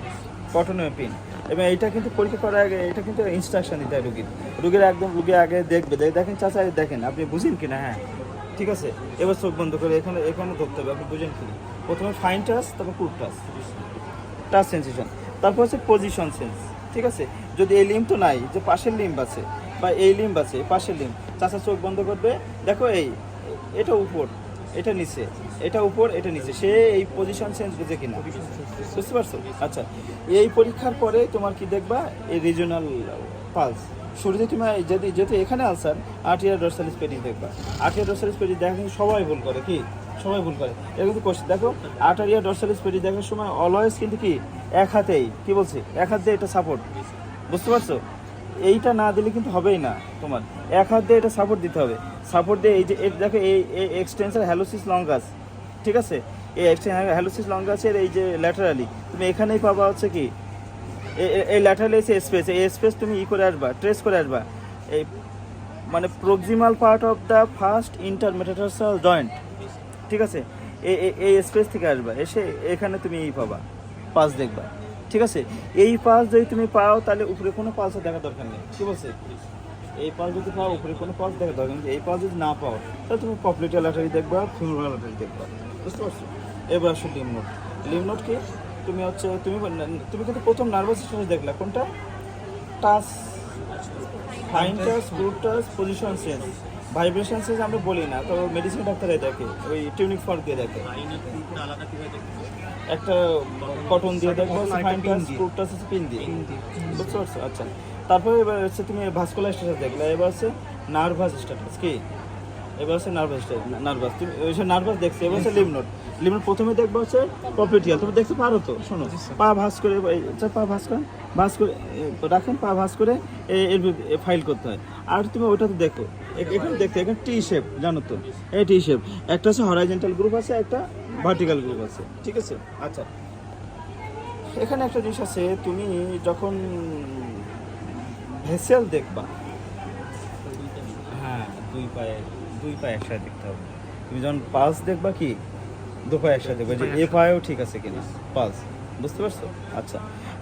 কটনে পিন। এবং এইটা কিন্তু পরীক্ষা করার আগে এটা কিন্তু ইনস্ট্রাকশন দিতে হয় রুগীর একদম রুগী আগে দেখবে, দেখেন চাচা দেখেন আপনি বুঝেন কিনা, হ্যাঁ ঠিক আছে। এবার চোখ বন্ধ করে এখানে ধরতে হবে, আপনি বুঝেন কিনা। প্রথমে ফাইন টাচ, তারপর কুড টাচ সেন্সেশন, তারপর হচ্ছে পজিশন সেন্স, ঠিক আছে। যদি এই লিম্ব তো নাই, যে পাশের লিম্ব আছে বা এই লিম্ব আছে, পাশের লিম্ব, চাচা চোখ বন্ধ করবে, দেখো এটা উপর, এটা নিচে, এটা উপর, এটা নিচে, সে এই পজিশন সেন্স বুঝে কিনা, বুঝতে পারছো। আচ্ছা, এই পরীক্ষার পরে তোমার কি দেখবা, এই রিজিওনাল পালস। শুরুতে তুমি যেহেতু এখানে আলসার, আর্টিরিয়াল ডরসালিস পেডিস দেখবা। আর্টিরিয়াল ডরসালিস পেডিস দেখা কিন্তু সবাই ভুল করে, এটা কিন্তু কোশ্চেন দেখো। আর্টারিয়া ডরসালিস পেডিস দেখার সময় অলওয়েজ কিন্তু কি এক হাতেই, কি বলছি, এক হাত দিয়ে এটা সাপোর্ট, বুঝতে পারছো। এইটা না দিলে কিন্তু হবেই না, তোমার এক হাত দিয়ে এটা সাপোর্ট দিতে হবে। সাপোর্ট দিয়ে এই যে দেখো এই এক্সটেন্সার হ্যালোসিস লঙ্গাস, ঠিক আছে, এই হ্যালোসিস লঙ্গাসের এই যে ল্যাটারালি তুমি এখানেই পাবা হচ্ছে কি এই ল্যাটারালি স্পেস, এই স্পেস তুমি করে আসবা, ট্রেস করে আসবা, এই মানে proximal part of the first intermetatarsal joint, ঠিক আছে। এই স্পেস থেকে আসবা, এসে এখানে তুমি পাবা পাস দেখবা, ঠিক আছে। এই পাস যদি তুমি পাও তাহলে উপরে কোনো পালসও দেখার দরকার নেই, ঠিক আছে। এই পাস যদি পাও উপরে কোনো পাস দেখার দরকার নেই। এই পাস যদি না পাও তাহলে তুমি পপলিটার ল্যাটারি দেখবা, ফিমোরাল ল্যাটারি দেখবা, বুঝতে পারছো। এবার আসো লিম্ব নোট কি, তুমি হচ্ছে তুমি কিন্তু প্রথম নার্ভাস সিস্টেম দেখলা কোনটা, touch, fine touch, crude touch, position sense, vibration sense আমরা বলি না, তো মেডিসিন ডাক্তারাই দেখে, ওই টিউনিক ফর্ক দিয়ে দেখে, একটা কটন দিয়ে দেখবো, ফাইন টাচ, ক্রুড টাচ হচ্ছে পিন দিয়ে, বুঝতে পারছো। আচ্ছা, তারপরে এবার হচ্ছে তুমি ভাস্কুলার স্ট্যাটাস দেখলে, এবার হচ্ছে নার্ভাস স্ট্যাটাস কি, এবার হচ্ছে নার্ভাস তুমি ওই নার্ভাস দেখছো। এবার হচ্ছে লিম্ব নোট প্রথমে দেখবো হচ্ছে পপলিটিয়াল, তুমি দেখতে পারো তো, শোনো, পা ভাঁজ করে রাখেন, পা ভাঁজ করে এর ফাইল করতে হয়। আর তুমি ওটা তো দেখো, এখানে টি শেপ, জানো তো এই টি শেপ, একটা হচ্ছে হরাইজন্টাল গ্রুপ আছে, একটা ভার্টিক্যাল গ্রুপ আছে, ঠিক আছে। আচ্ছা, এখানে একটা জিনিস আছে, তুমি যখন ভেসেল দেখবা, হ্যাঁ দুই পায়ে একসাথে দেখতে হবে। তুমি যখন পালস দেখবা কি দু পায়ে একসাথে দেখবে, যে এ পায়েও ঠিক আছে কিনা পালস, বুঝতে পারছো। আচ্ছা,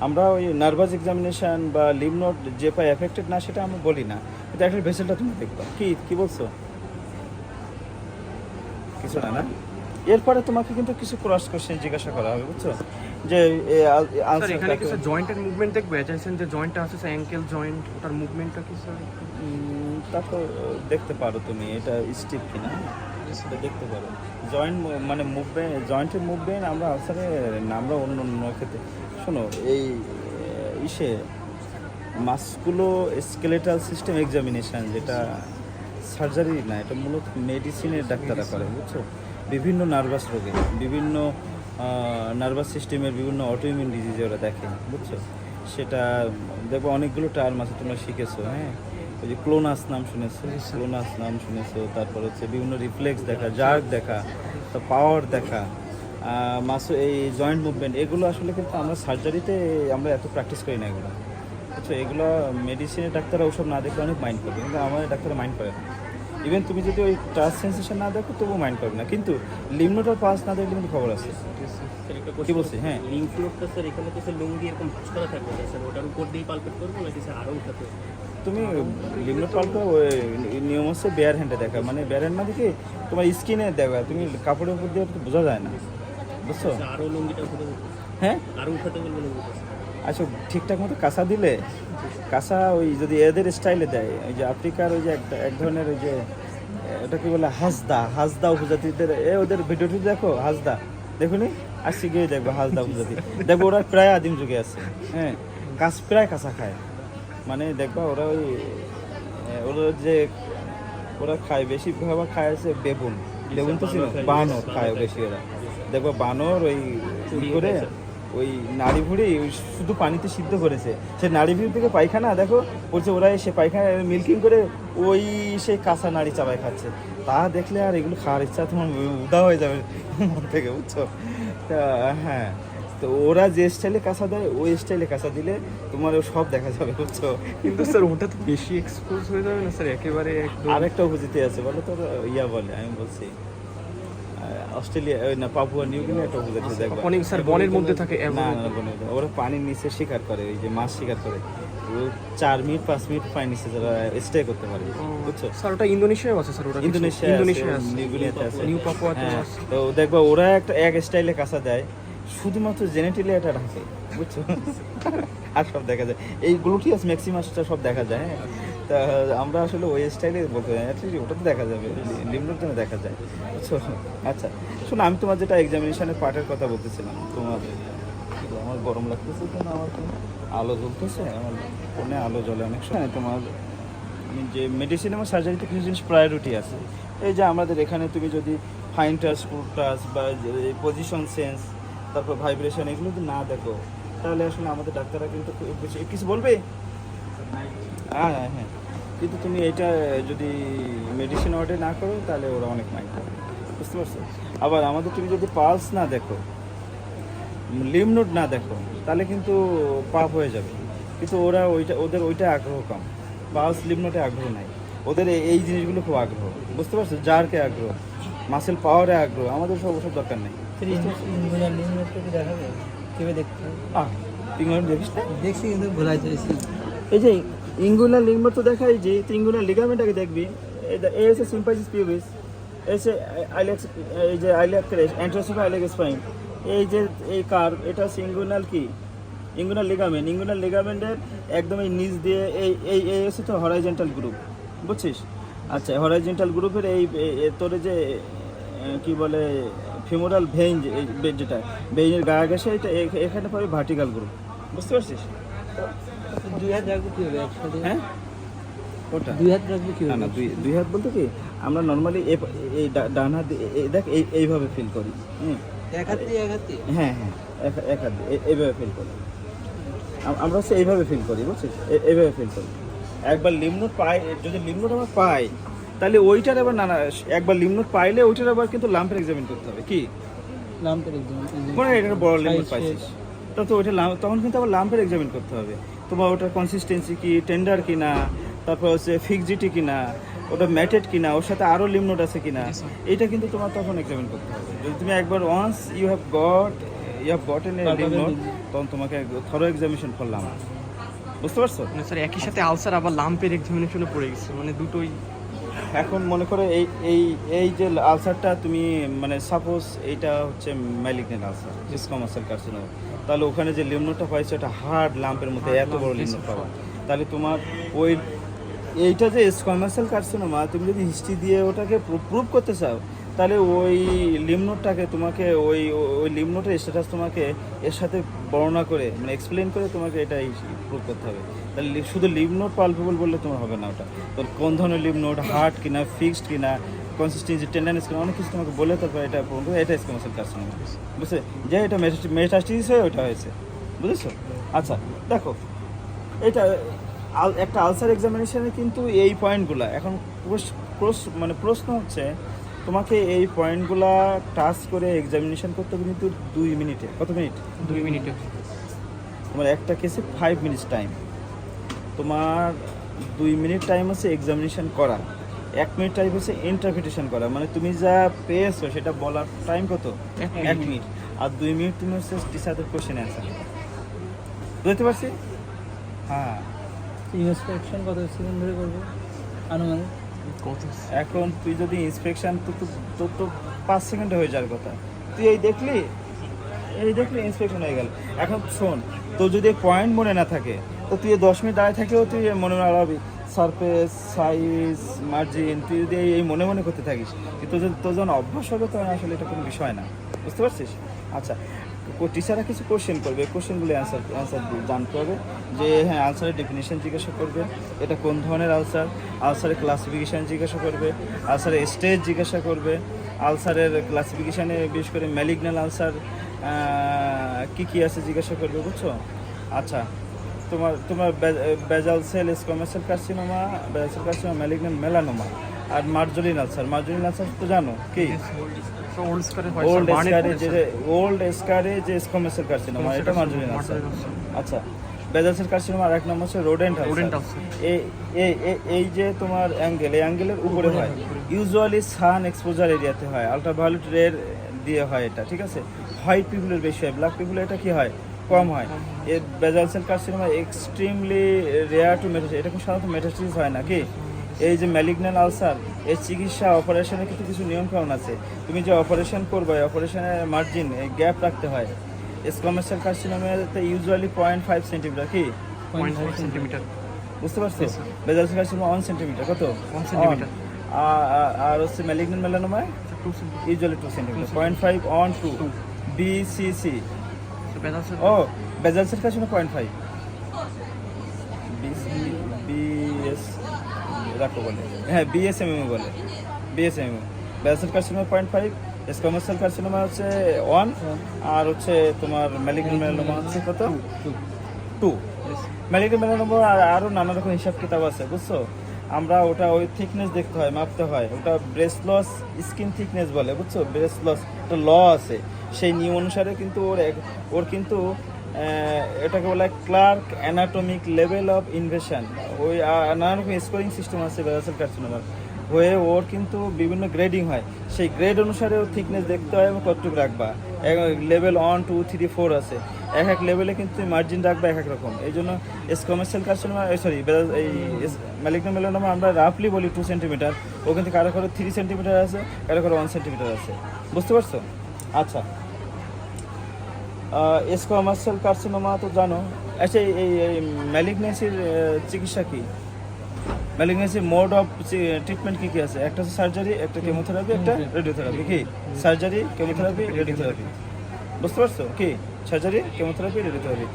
আমরা ওই নার্ভাস এক্সামিনেশন বা লিম্ব নোট যে পায়ে এফেক্টেড না সেটা আমরা বলি না, কিন্তু একটা ভেসেলটা তুমি দেখবা, কি বলছো, কিছু না। এরপরে তোমাকে কিন্তু কিছু ক্রস কোশ্চেন জিজ্ঞাসা করা হবে, বুঝছো, যে এখানে কি স্যার জয়েন্টের মুভমেন্ট দেখবে, চাইছেন যে জয়েন্টটা আছে স্যার অ্যাঙ্কেল জয়েন্ট, ওটার মুভমেন্টটা কি স্যার তা তো দেখতে পারো তুমি, এটা স্টিপ কিনা সেটা দেখতে পারো। জয়েন্ট মানে মুভমেন্ট, জয়েন্টের মুভমেন্ট আমরা আলসারে আমরা অন্য ক্ষেত্রে, শোনো, এই ইসে মাসকুলো স্কেলেটাল সিস্টেম এক্সামিনেশান, যেটা সার্জারি না, এটা মূলত মেডিসিনের ডাক্তাররা করে, বুঝছো। বিভিন্ন নার্ভাস রোগে, বিভিন্ন নার্ভাস সিস্টেমের বিভিন্ন অটোইমিউন ডিজিজে ওরা দেখে, বুঝছো। সেটা দেখবো অনেকগুলো টার্ম আছে তোমরা শিখেছো, হ্যাঁ, ওই যে ক্লোনাস নাম শুনেছো, তারপর হচ্ছে বিভিন্ন রিফ্লেক্স দেখা, জার্ক দেখা, পাওয়ার দেখা, এই জয়েন্ট মুভমেন্ট, এগুলো আসলে কিন্তু আমরা সার্জারিতে আমরা এত প্র্যাকটিস করি না এগুলো, বুঝছো। এগুলো মেডিসিনের ডাক্তাররা ওসব না দেখলে অনেক মাইন্ড করবে, কিন্তু আমাদের ডাক্তাররা মাইন্ড করে না। ইভেন তুমি যদি ওই টাচ সেন্সেশন না দেখো তবুও মাইন্ড করবে না, কিন্তু লিম্ব নোট আর পালস না দেখলে কিন্তু খবর আছে, কি বলছি। হ্যাঁ, লিম্ফ নোডটা স্যার এখানে তো স্যার লুঙ্গি এরকম ভাঁজ করা থাকবে স্যার, ওটার উপর দিয়ে পালপেট করবো নাকি স্যার আরও উঠাতে হবে? তুমি লিম্ব নোট পালপে নিয়ম হচ্ছে বেয়ার হ্যান্ডে দেখা, মানে বেয়ার হ্যান্ড মানে কি তোমার স্কিনে দেখা, তুমি কাপড়ের উপর দিয়ে বোঝা যায় না, বুঝছো? আচ্ছা, আরো লুঙ্গিটা উঠাতে বলবো, হ্যাঁ, আরো উঠাতে বলবো লুঙ্গিটা। আচ্ছা ঠিকঠাক মতো কাঁচা দিলে, কাঁচা ওই যদি এদের স্টাইলে দেয়, ওই যে আফ্রিকার ওই যে এক ধরনের ওই যে ওটা কি বলে হাসদা উপজাতিদের, ওদের ভিডিওটি দেখো, হাসদা দেখুনি, আসছি গিয়ে দেখবো হাসদা উপজাতি, দেখবো ওরা প্রায় আদিম যুগে আছে, হ্যাঁ, প্রায় কাঁচা খায়, মানে দেখবা ওরা ওই ওরা যে ওরা খায় বেশি খাবার খায় আছে বেবুন, লেবুন তো ছিল, বানর খায় বেশি ওরা, দেখবো বানর ওই চুরি করে ওই নাড়ি ভুড়ি ওই শুধু পানিতে সিদ্ধ করেছে, সে নাড়ি ভুড়ি থেকে পায়খানা দেখো বলছে, ওরা সে পায়খানা মিল্কিং করে ওই সেই কাঁচা নাড়ি চাবাই খাচ্ছে, তা দেখলে আর এগুলো খাওয়ার ইচ্ছা তোমার উদা হয়ে যাবে মন থেকে, বুঝছো? তা হ্যাঁ, তো ওরা যে স্টাইলে কাঁচা দেয় ওই স্টাইলে কাঁচা দিলে তোমার ও সব দেখা যাবে, বুঝছো? কিন্তু স্যার ওটা তো বেশি এক্সপোজ হয়ে যাবে না স্যার, একেবারে একদম। আরেকটা উপজাতি আছে বলো তো, ইয়া বলে, আমি বলছি অস্ট্রেলিয়া ওই না পাপুয়া নিউ গিনি একটা উপজাতি দেখবা, অনেক স্যার বনের মধ্যে থাকে না না না, বনে না। ওরা পানির নিচে শিকার করে, ওই যে মাছ শিকার করে, ও 4 মিনিট 5 মিনিট পানির নিচে যারা স্টে করতে পারে, বুঝছো? স্যার ওটা ইন্দোনেশিয়ায় আছে স্যার, ওটা ইন্দোনেশিয়া ইন্দোনেশিয়া আছে, নিউ গিনিতে আছে, নিউ পাপুয়াতে হ্যাঁ। আছে। তো দেখবা ওরা এক স্টাইলে কাঁচা দেয়, শুধুমাত্র জেনেটিলি এটা ঢাকে, বুঝছো? আর সব দেখা যায়, এই গ্লুটিয়াস ম্যাক্সিমাসটা সব দেখা যায়, হ্যাঁ। তা আমরা আসলে ওই স্টাইলে বলতে পারি, অ্যাটলিস্ট ওটা তো দেখা যাবে, লিমনোর জন্য দেখা যায়, বুঝছো? আচ্ছা শোনো, আমি তোমার যেটা এক্সামিনেশনের পার্টের কথা বলতেছিলাম, তোমার আমার গরম লাগতেছে কেন, আমার তো আলো জ্বলতেছে, আমার ফোনে আলো জ্বলে অনেক সময়, তোমার যে মেডিসিন এবং সার্জারিতে কিছু জিনিস প্রায়োরিটি আছে, এই যে আমাদের এখানে তুমি যদি ফাইন টাচ, ফুড টাচ বা পজিশন সেন্স, তারপর ভাইব্রেশন, এগুলো যদি না দেখো তাহলে আসলে আমাদের ডাক্তাররা কিন্তু খুব বেশি কিছু বলবে, হ্যাঁ হ্যাঁ হ্যাঁ, কিন্তু তুমি এটা যদি মেডিসিন অর্ডার না করো তাহলে ওরা অনেক মাইন্ড করে, বুঝতে পারছো? আবার আমাদের তুমি যদি পালস না দেখো, লিম্ফ নোড না দেখো, তাহলে কিন্তু পাপ হয়ে যাবে, কিন্তু ওরা ওদের ওইটা আগ্রহ কম, পালস লিম্ফ নোডে আগ্রহ নাই, ওদের এই জিনিসগুলো খুব আগ্রহ, বুঝতে পারছো? জারকে আগ্রহ, মাসেল পাওয়ারে আগ্রহ, আমাদের সব ওসব দরকার নেই। ইংল্যান্ড দেখিস না? দেখছি কিন্তু ভোলাই যাইছি। এই যে ইঙ্গুলার লিগমেন্ট তো দেখাই, যে ইঙ্গুলার লিগামেন্টটাকে দেখবি, এই হচ্ছে সিম্পাইসিস পিউবিস, এসে আইলেক্স, এই যে আইলেক ক্রেস, অ্যান্ট্রোসোফা আইলেক স্পাইন, এই যে এই কার্ভ, এটা হচ্ছে ইঙ্গুলার কি, ইঙ্গুলার লিগামেন্ট, ইঙ্গুলার লিগামেন্টের একদম এই নিচ দিয়ে এই এই হচ্ছে তো হরাইজেন্টাল গ্রুপ, বুঝছিস? আচ্ছা, হরাইজেন্টাল গ্রুপের এই তোর যে কি বলে ফিমোরাল ভেইন, যেটা ভেইনের গায়ে গেছে, এটা এখানে পাবি ভার্টিক্যাল গ্রুপ, বুঝতে পারছিস? দুই হাত রাখবো কি হবে একসাথে? হ্যাঁ, ওটা দুই হাত রাখবো কি না হবে? না, দুই হাত বলতে কি, আমরা নর্মালি এই ডান হাত দেখ এইভাবে ফিল করি, এক হাত দিয়ে এক হাত দিয়ে? হ্যাঁ হ্যাঁ, এক হাত এইভাবে ফিল করি, আমরা হচ্ছে এইভাবে ফিল করি, বুঝছিস? এইভাবে ফিল করি, একবার লিমনোট পাই, যদি লিমনোট আমরা পাই তাহলে ওইটার আবার না না, একবার লিমনোট পাইলে ওইটার আবার কিন্তু লাম্পের এক্সামিন করতে হবে, কি লাম্পের একদম মানে এটা বড় লিমনোট পাইছিস তো ওইটা তখন কিন্তু আবার লাম্পের এক্সামিন করতে হবে, তোমার ওটার কনসিস্টেন্সি কি, টেন্ডার কিনা, তারপর হচ্ছে ফিক্সিটি কিনা, ওটা ম্যাটেড কিনা, ওর সাথে আরও লিমনোট আছে কিনা, এটা কিন্তু তোমার তখন এক্সামিন করতে হবে। যদি তুমি একবার once you have got an লিমনোট, তখন তোমাকে থরো এক্সামিনেশন করলাম, বুঝতে পারছো? মানে স্যার একই সাথে আলসার আবার লাম্পের এক্সামিনেশনে পড়ে গেছে, মানে দুটোই। এখন মনে করো এই যে আলসারটা তুমি, মানে সাপোজ এইটা হচ্ছে ম্যালিগনেন্ট আলসার, স্কোমাসাল কার্সিনোমা, তাহলে ওখানে যে লিমনোটটা পাইছে ওটা হার্ড লাম্পের মধ্যে এত বড় লিমনোট পাওয়া, তাহলে তোমার ওই এইটা যে স্কোমাসাল কার্সিনোমা, তুমি যদি হিস্ট্রি দিয়ে ওটাকে প্রুভ করতে চাও, তাহলে ওই লিমনোটটাকে তোমাকে ওই লিমনোটের স্ট্যাটাস তোমাকে এর সাথে বর্ণনা করে, মানে এক্সপ্লেন করে তোমাকে এটাই প্রুভ করতে হবে। তাহলে শুধু লিমনোট পালপেবল বললে তোমার হবে না, ওটা তোর কোন ধরনের লিমনোট, হার্ড কিনা, ফিক্সড কিনা, কনসিস্টেন্সি, টেন্ডারনেস কিনা, অনেক কিছু তোমাকে বলে, তারপর এটা প্রুভ করে, এটা স্কোমাসাল কার্সিনোমা, বুঝছে? যে এটা মেটাস্টিস হয়ে ওটা হয়েছে, বুঝেছো? আচ্ছা দেখো, এটা একটা আলসার এক্সামিনেশনে কিন্তু এই পয়েন্টগুলো এখন মানে প্রশ্ন হচ্ছে, তোমাকে এই পয়েন্টগুলা টাচ করে এক্সামিনেশন করতে হবে কিন্তু 2 মিনিটে। কত মিনিট? 2 মিনিটে। তোমার একটা কেসে 5 মিনিটস টাইম, তোমার 2 মিনিট টাইম হচ্ছে এক্সামিনেশন করা, 1 মিনিট টাইম হচ্ছে ইন্টারপ্রিটেশন করা, মানে তুমি যা পেয়েছো সেটা বলার টাইম কত? 1 মিনিট, আর 2 মিনিট তুমি হচ্ছে টিচারদের কোশ্চেন অ্যান্সার। বুঝতে পারছি? হ্যাঁ। ইন্সপেকশন কত সেকেন্ড ধরে করবো আনুমানিক? কত? এখন তুই যদি ইন্সপেকশন তো 5 সেকেন্ডে হয়ে যাওয়ার কথা, তুই এই দেখলি এই দেখলে ইন্সপেকশন হয়ে গেল। এখন শোন, তো যদি পয়েন্ট মনে না থাকে তো তুই 10 মিনিট দাঁড়িয়ে থাকেও তুই মনে হারাবি, সারফেস, সাইজ, মার্জিন, তুই যদি এই মনে মনে করতে থাকিস, কিন্তু তোর যখন অভ্যাস হবে তখন আসলে এটা কোনো বিষয় না, বুঝতে পারছিস? আচ্ছা, টিচাররা কিছু কোশ্চেন করবে, কোশ্চেনগুলো অ্যান্সার জানতে হবে, যে হ্যাঁ আনসারের ডেফিনেশন জিজ্ঞাসা করবে, এটা কোন ধরনের আলসার, আলসারের ক্লাসিফিকেশান জিজ্ঞাসা করবে, আলসারের স্টেজ জিজ্ঞাসা করবে, আলসারের ক্লাসিফিকেশানে বিশেষ করে ম্যালিগন্যাল আলসার কী আছে জিজ্ঞাসা করবে, বুঝছো? আচ্ছা, তোমার basal cell, squamous cell carcinoma, basal cell carcinoma, malignant melanoma, আর মার্জরিন আলসার। মার্জরিন আলসার তো জানো কি? ওল্ড স্কারে হয় ওল্ড স্যার, স্কারে যে স্কোয়ামাস সেল কার্সিনোমা, এটা মার্জরিন আলসার। আচ্ছা, বেজাল সেল কার্সিনোমা আর এক নম্বর হচ্ছে রোডেন্ট আলসার। এই যে তোমার অ্যাঙ্গেল, এই অ্যাঙ্গেলের উপরে হয়, ইউজুয়ালি সান এক্সপোজার এরিয়াতে হয়, আলট্রাভায়োলেট রের দিয়ে হয় এটা, ঠিক আছে? হোয়াইট পিপুলের বেশি হয়, ব্ল্যাক পিপুলের এটা কি হয়, কম হয়। এর basal cell carcinoma extremely rare to metastasis, এটা খুব সাধারণত মেটাস্টাসিস হয় না কি? এই যে ম্যালিগন্যাল আলসার, এর চিকিৎসা অপারেশনের কিন্তু কিছু নিয়মকানুন আছে। তুমি যে অপারেশন করবে, অপারেশনের মার্জিন গ্যাপ রাখতে হয়। স্কোয়ামাস সেল কার্সিনোমাতে ইউজুয়ালি 0.5 সেন্টিমিটার কি, 0.5 সেন্টিমিটার, বুঝতে পারছো? বেজাল সেল কার্সিনোমা 1 সেন্টিমিটার, কত? 1 সেন্টিমিটার। আর হচ্ছে ম্যালিগন্যাল মেলানোমায় 2 centimetre. Usually 2 centimetre, 0.5 on 2 BCC। Basal cell ও, বেজাল সেল কার্সিনোমা 0.5 BS রাখো বলে, হ্যাঁ BSMM বলে, BSMM। বেজাল cell carcinoma 0.5, squamous cell carcinoma হচ্ছে 1, আর হচ্ছে তোমার ম্যালিগন্যাল মেলানোমা হচ্ছে কত? 2। ম্যালিগন্যাল মেলানোমা আরও নানা রকম হিসাব কিতাব আছে, বুঝছো? আমরা ওটা ওই থিকনেস দেখতে হয়, মাপতে হয়, ওটা ব্রেসলস স্কিন থিকনেস বলে, বুঝছো? ব্রেসলস একটা ল আছে, সেই নিয়ম অনুসারে কিন্তু ওর কিন্তু এটাকে বলা হয় clerk anatomic level of invasion. ওই নানা রকম স্কোরিং সিস্টেম আছে বেজাল সেল কার্সিনোমার, হয়ে ওর কিন্তু বিভিন্ন গ্রেডিং হয়, সেই গ্রেড অনুসারে ওর থিকনেস দেখতে হয় এবং কতটুকু রাখবা। লেভেল 1, 2, 3, 4 আছে, এক লেভেলে কিন্তু মার্জিন রাখবা এক রকম। এই জন্য স্কোয়ামাস সেল কার্সিনোমা, সরি এই ম্যালিগন্যাল মেলানোমা আমরা রাফলি বলি 2 সেন্টিমিটার, ও কিন্তু কারো 3 সেন্টিমিটার আছে, কারো 1 সেন্টিমিটার আছে, বুঝতে পারছো? আচ্ছা, স্কোয়ামাস সেল কার্সিনোমা তো জানো। আচ্ছা, এই ম্যালিগনেন্সির চিকিৎসা কি? ম্যালিগনেন্সির মোড অফ ট্রিটমেন্ট কী কী আছে? একটা হচ্ছে সার্জারি, একটা কেমোথেরাপি, একটা রেডিওথেরাপি। কি? সার্জারি, কেমোথেরাপি, রেডিওথেরাপি, বুঝতে পারছো? কি? Surgery, chemotherapy, radiotherapy.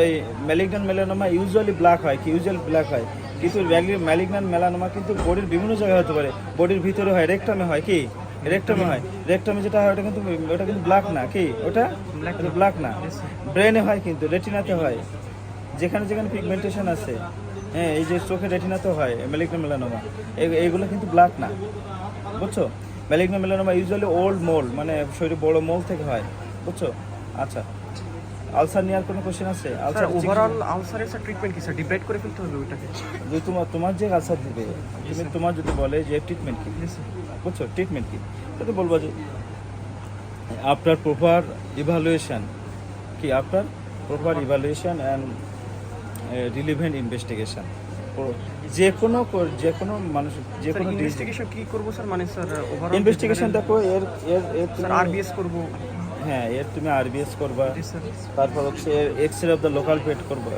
এই ম্যালিগন্যাল মেলানোমা ইউজুয়ালি ব্ল্যাক হয়, কি ইউজুয়ালি ব্ল্যাক হয়, কিন্তু ম্যালিগন্যাল মেলানোমা কিন্তু বডির বিভিন্ন জায়গায় হতে পারে, বডির ভিতরে হয়, রেকটামে হয়, কি রেকটামে হয়, রেকটামে যেটা হয় ওটা কিন্তু ব্ল্যাক না, কি ওটা ব্ল্যাক না। ব্রেনে হয়, কিন্তু রেটিনাতে হয়, যেখানে যেখানে পিগমেন্টেশন আছে, হ্যাঁ, এই যে চোখের রেটিনাতে হয় ম্যালিগন্যাল মেলানোমা, এইগুলো কিন্তু ব্ল্যাক না, বুঝছো? ম্যালিগন্যাল মেলানোমা ইউজুয়ালি ওল্ড মোল, মানে শরীরে বড় মোল থেকে হয়, বুঝছো? আচ্ছা, আলসার নিয়ে আর কোনো কোশ্চেন আছে? আলসার ওভারঅল আলসারের স্যার ট্রিটমেন্ট কি স্যার, ডিভাইড করে ফেলতে হবে ওটাকে? যদি তোমার যে আলসার দিবে, তুমি তোমার যদি বলে যে ট্রিটমেন্ট কি, বুঝছো? ট্রিটমেন্ট কি, তো বলবো যে আফটার প্রপার ইভালুয়েশন, কি after proper evaluation and relevant investigation. যে কোনো মানুষ, যে কোনো ইনভেস্টিগেশন কি করব স্যার, মানে স্যার ওভারঅল ইনভেস্টিগেশন দেখো, এর স্যার আরবিএস করব। হ্যাঁ, এর তুমি আরবিএস করবা, জি স্যার। তারপর হচ্ছে এক্সরে অফ দ্য লোকাল পেট করবো,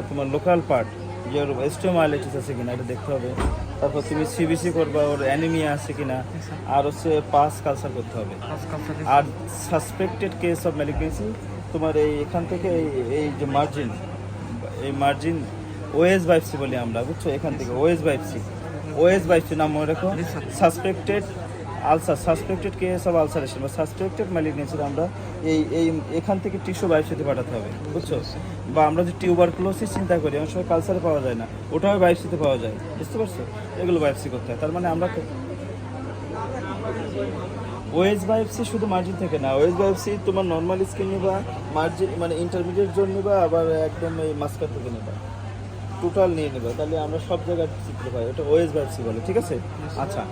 তোমার লোকাল পার্ট, যে ওর স্টোমাইলাইটিস আছে কিনা এটা দেখতে হবে। তারপর তুমি সিবিসি করবা, ওর অ্যানিমিয়া আছে কিনা, আর হচ্ছে পাস কালচার করতে হবে। আর সাসপেক্টেড কেস অফ ম্যালিগনেন্সি, তোমার এখান থেকে এই যে মার্জিন, এই মার্জিন ওএস বাইপসি বলি আমরা, বুঝছো? এখান থেকে ওএস বাইপসি নাম মনে রাখো। Suspected ulcer, suspected case of ulceration বা সাসপেক্টেড ম্যালিগনেন্সির আমরা এখান থেকে টিস্যু বাইপসিতে পাঠাতে হবে, বুঝছো? বা আমরা যে টিউবারকুলোসিস চিন্তা করি, অনেক সময় কালচারে পাওয়া যায় না, ওটাও বাইপসিতে পাওয়া যায়, বুঝতে পারছো? এগুলো বাইপসি করতে হয়। তার মানে আমরা ওয়েজ বায়োপসি শুধু মার্জিন থেকে না, ওয়েজ বায়োপসি তোমার নর্মাল স্কিন নিবা, মার্জিন মানে ইন্টারমিডিয়েট জোন নিবা, আবার একদম এই মাস্কার থেকে নিবা, টোটাল নিয়ে নেবা, তাহলে আমরা সব জায়গায় চিত্র পাই, ওটা ওয়েজ বায়োপসি বলে, ঠিক আছে? আচ্ছা,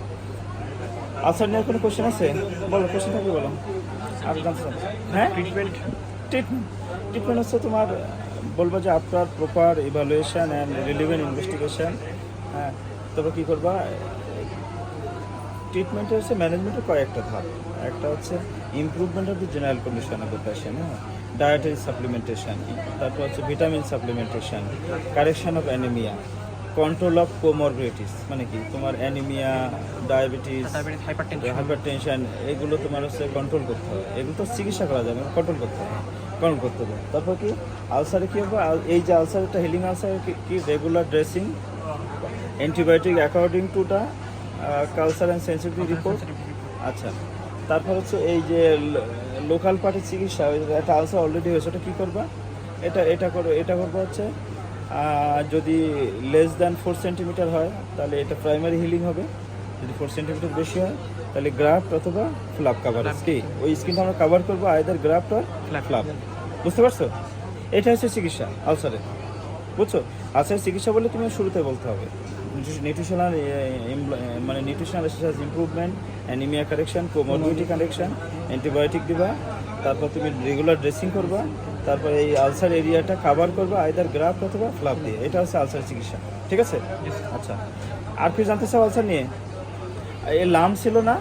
আলসার নিয়ে কোনো কোশ্চেন আছে? বলো, কোশ্চেন থাকবে বলো। আর হ্যাঁ, ট্রিটমেন্ট হচ্ছে তোমার বলবো যে after proper evaluation and relevant investigation. হ্যাঁ, তবে কী করবা, ট্রিটমেন্টের হচ্ছে ম্যানেজমেন্টের কয়েকটা ধাপ। একটা হচ্ছে improvement of the general condition of the patient, হ্যাঁ, ডায়েটারি সাপ্লিমেন্টেশন, তারপর হচ্ছে vitamin supplementation, correction of anaemia, control of comorbidities, মানে কি তোমার অ্যানিমিয়া, ডায়াবেটিস, হাইপারটেনশন, এগুলো তোমার হচ্ছে কন্ট্রোল করতে হবে। এগুলো তো চিকিৎসা করা যাবে না, কন্ট্রোল করতে হবে, কন্ট্রোল করতে হবে। তারপর কি আলসারে কী হবে, এই যে আলসারটা হিলিং আলসার কি regular dressing, antibiotic according to the culture and sensitive report. আচ্ছা, তারপর হচ্ছে এই যে লোকাল পার্টির চিকিৎসা, ওই যে একটা আলসার অলরেডি হয়েছে, ওটা কী করবা, এটা করবো হচ্ছে যদি লেস দ্যান 4 সেন্টিমিটার হয় তাহলে এটা প্রাইমারি হিলিং হবে। যদি 4 সেন্টিমিটার বেশি হয় তাহলে গ্রাফট অথবা ফ্লাপ কাভারেজ, কি ওই স্কিনটা আমরা কাভার করবো আইদার গ্রাফট আর ফ্লাপ। বুঝতে পারছো? এটা হচ্ছে চিকিৎসা আলসারের, বুঝছো? আলসারের চিকিৎসা বলে তুমি শুরুতে বলতে হবে নিউট্রিশনাল, মানে nutritional improvement, anaemia correction, comorbidity correction, antibiotic দিবা, তারপর তুমি রেগুলার ড্রেসিং করবা, তারপর এই আলসার এরিয়াটা কাভার করবা আইদার গ্রাফট অথবা ফ্লাপ দিয়ে। এটা হচ্ছে আলসার চিকিৎসা, ঠিক আছে? আচ্ছা, আর কি জানতে চাও আলসার নিয়ে? এই লাম ছিল না,